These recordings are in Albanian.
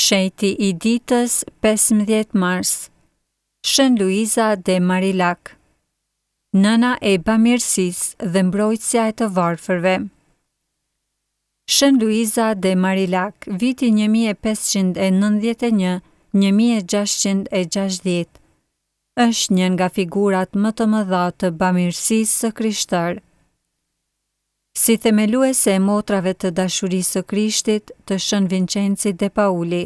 Sheti I ditës 15 mars. Shën Luiza de Marillac, nëna e bamirësisë dhe mbrojtësja e të varfërve. Shën Luiza de Marillac, viti 1591-1660, është një nga figurat më të mëdha të bamirësisë së Krishterë. Si themeluese e motrave të dashurisë së Krishtit të Shën Vincenzi de Pauli,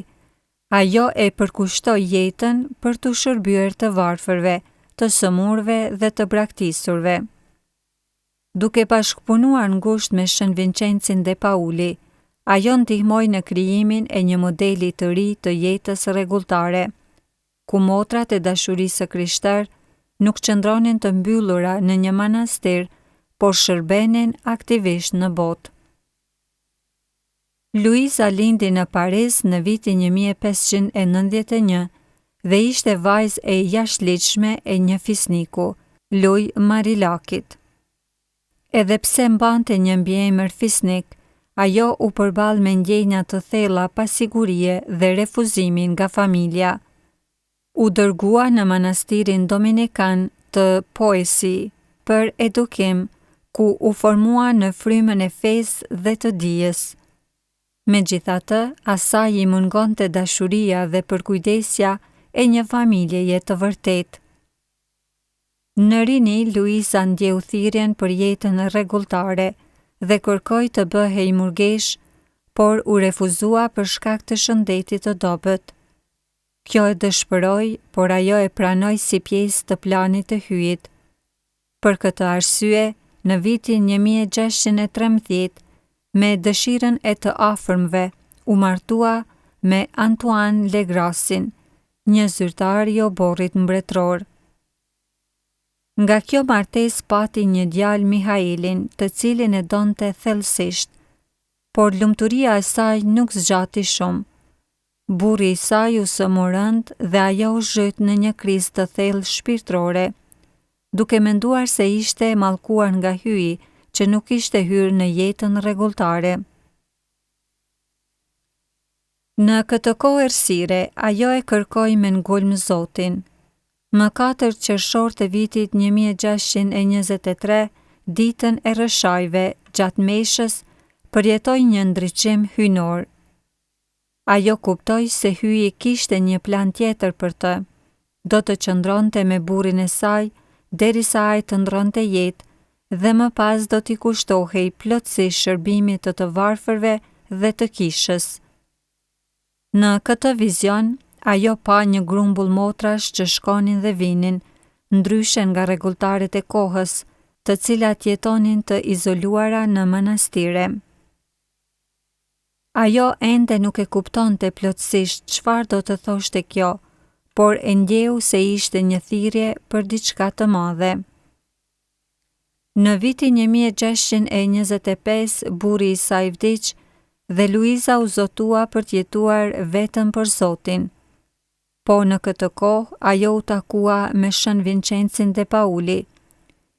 ajo e përkushtoi jetën për t'u shërbyer të varfërve, të sëmurëve dhe të braktisurve. Duke bashkëpunuar ngushtë me Shën Vincenzin de Pauli, ajo ndihmoi në krijimin e një modeli të ri të jetës rregulltare, ku motrat e dashurisë së Krishterë nuk qëndronin të mbyllura në një manastir, por shërbenin aktivisht në botë. Luiza lindi në Paris në vitin 1591 dhe ishte vajzë e jashtëligjshme e një fisniku, Louis Marillacit. Edhe pse mbante një mbiemër fisnik, ajo u përball me ndjenja të thella pasigurie dhe refuzimin nga familja. U dërgua në manastirin dominikan të Poissy për edukim, ku u formua në frymën e fesë dhe të dijes. Megjithatë, asaj I mungonte dashuria dhe përkujdesja e një familjeje të vërtetë. Në rini, Luiza ndjeu thirrjen për jetën rregulltare dhe kërkoi të bëhej murgesh, por u refuzua për shkak të shëndetit të dobët. Kjo e dëshpëroi, por ajo e pranoi si pjesë të planit të hyjit. Për këtë arsye, në vitin 1613, me dëshirën e të afërmve, u martua me Antoine Le Grasin, një zyrtar I oborrit mbretëror. Nga kjo martesë pati një djalë Mihaelin, të cilin e donte thellësisht, por lumturia e saj nuk zgjati shumë. Burri I saj u sëmur rënd dhe ajo u zhyt në një krizë të thellë shpirtërore, duke menduar se ishte e mallkuar nga hyi që nuk ishte hyrë në jetën rregulltare. Në këtë kohë errësire, ajo e kërkoi me ngulm Zotin. Më 4 qershor të vitit 1623, ditën e rrëshajve, gjatë meshës, përjetoi një ndriçim hyjnor. Ajo kuptoi se hyi kishte një plan tjetër për të. Do të qëndronte me burrin e saj derisa ai të ndronte jetë dhe më pas do t'i kushtohej plotësisht shërbimit të varfërve dhe të kishës. Në këtë vizion, ajo pa një grumbull motrash që shkonin dhe vinin, ndryshe nga rregulltaret e kohës, të cilat jetonin të izoluara në manastire. Ajo ende nuk e kuptonte plotësisht çfarë do të thoshte kjo, por e ndjeu se ishte një thirrje për diçka të madhe. Në vitin 1625, burri I saj vdiq dhe Luiza u zotua për t'jetuar vetëm për Zotin. Po në këtë kohë, ajo u takua me Shën Vincenzin de Pauli,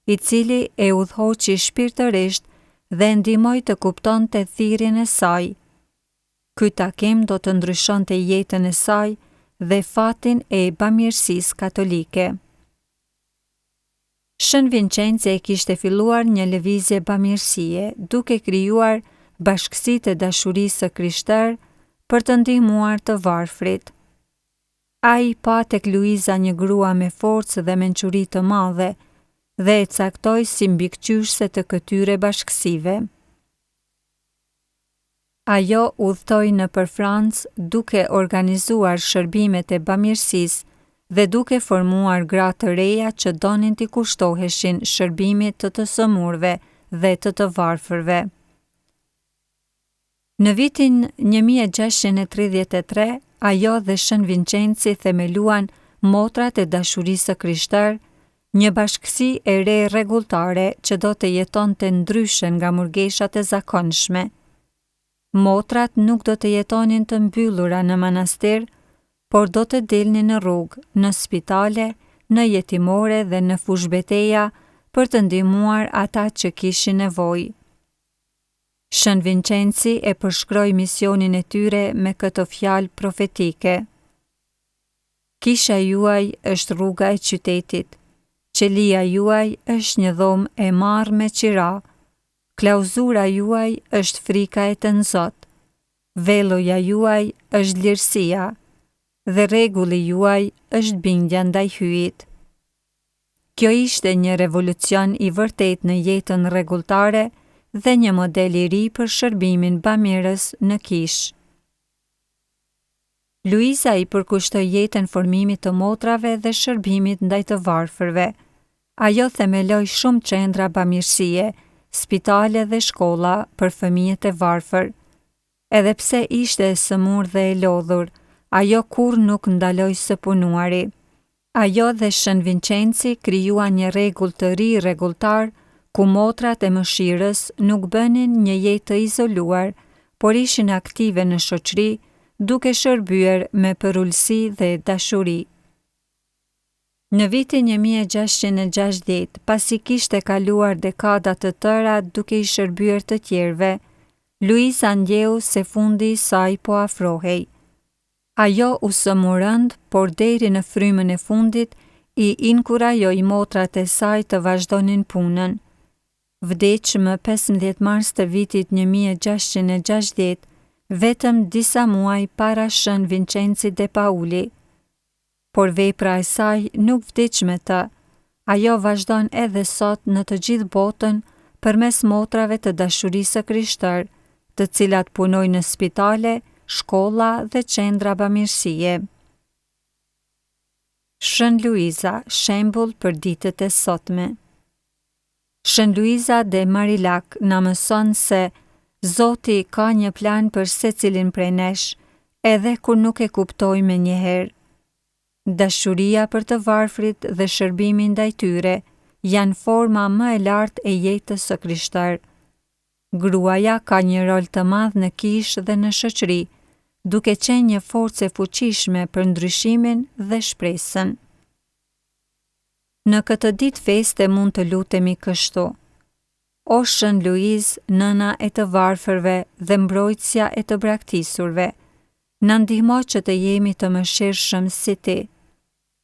I cili e udhëhoqi shpirtërisht dhe ndihmoi të kuptonte thirrjen e saj. Ky takim do të ndryshonte jetën e saj dhe fatin e bamirësisë katolike. Shën Vincenzi e kishte filluar një lëvizje bamirësie, duke krijuar bashkësitë e dashurisë së Krishterë për të ndihmuar të varfrit. Ai pa tek Luiza një grua me forcë dhe mençuri të madhe dhe e caktoi si mbikëqyrëse të këtyre bashkësive. Ajo udhtoi nëpër Francë duke organizuar shërbimet e bamirësisë dhe duke formuar gra të reja që donin t'i kushtoheshin shërbimit të sëmurëve dhe të varfërve. Në vitin 1633, ajo dhe Shën Vincenzi themeluan Motrat e dashurisë së Krishterë, një bashkësi e re rregulltare që do të jetonte ndryshe nga murgeshat e zakonshme. Motrat nuk do të jetonin të mbyllura në manastir, por do të dilnin në rrugë, në spitale, në jetimore dhe në fushbeteja për të ndihmuar ata që kishin nevojë. Shën Vincenzi e përshkroi misionin e tyre me këtë fjalë profetike. Kisha juaj është rruga e qytetit, qelia juaj është një dhomë e marrë me qira, klauzura juaj është frika e të Zot, velloja juaj është lirësia, dhe rregulli juaj është bindja ndaj hyjit. Kjo ishte një revolucion i vërtet në jetën rregulltare dhe një model i ri për shërbimin bamirës në kishë. Luiza i përkushtoi jetën formimit të motrave dhe shërbimit ndaj të varfërve. Ajo themeloi shumë qendra bamirësie, spitale dhe shkolla për fëmijët e varfër. Edhe pse ishte e sëmurë dhe e lodhur, ajo kur nuk ndaloi së punuari. Ajo dhe Shën Vincenzi krijuan një rregull të ri rregulltar, ku motrat e mëshirës nuk bënin një jetë të izoluar, por ishin aktive në shoqëri, duke shërbyer me përullësi dhe dashuri. Në vitin 1660, pasi kishte kaluar dekada të tëra duke i shërbyer të tjerëve, Luiza ndjeu se fundi i saj po afrohej. Ajo u sëmur rënd, por deri në frymën e fundit i inkurajoi motrat e saj të vazhdonin punën. Vdeq më 15 mars të vitit 1660, vetëm disa muaj para Shën Vincenzi de Pauli. Por vepra e saj nuk vdiq me të. Ajo vazhdon edhe sot në të gjithë botën përmes motrave të dashurisë së Krishtër, të cilat punojnë në spitale, shkolla dhe qendra bamirësie. Shën Luiza, shembull për ditët e sotme. Shën Luiza de Marillac na mëson se Zoti ka një plan për secilin prej nesh, edhe kur nuk e kuptojmë njëherë. Dashuria për të varfrit dhe shërbimi ndaj tyre janë forma më e lartë e jetës së Krishtër. Gruaja ka një rol të madh në kishë dhe në shoqëri, duke qenë një forcë e fuqishme për ndryshimin dhe shpresën. Në këtë ditë feste mund të lutemi kështu: O Shën Luizë, nëna e të varfërve dhe mbrojtësja e të braktisurve, na ndihmo që të jemi të mëshirshëm si ti.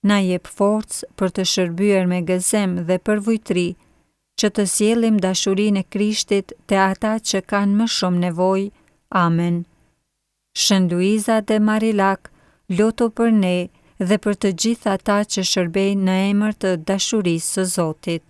Na jep forcë për të shërbyer me gëzim dhe përvojtëri, që të sjellim dashurinë e Krishtit te ata që kanë më shumë nevojë. Amen. Shën Luiza de Marillac, lutu për ne dhe për të gjithë ata që shërbejnë në emër të dashurisë së Zotit.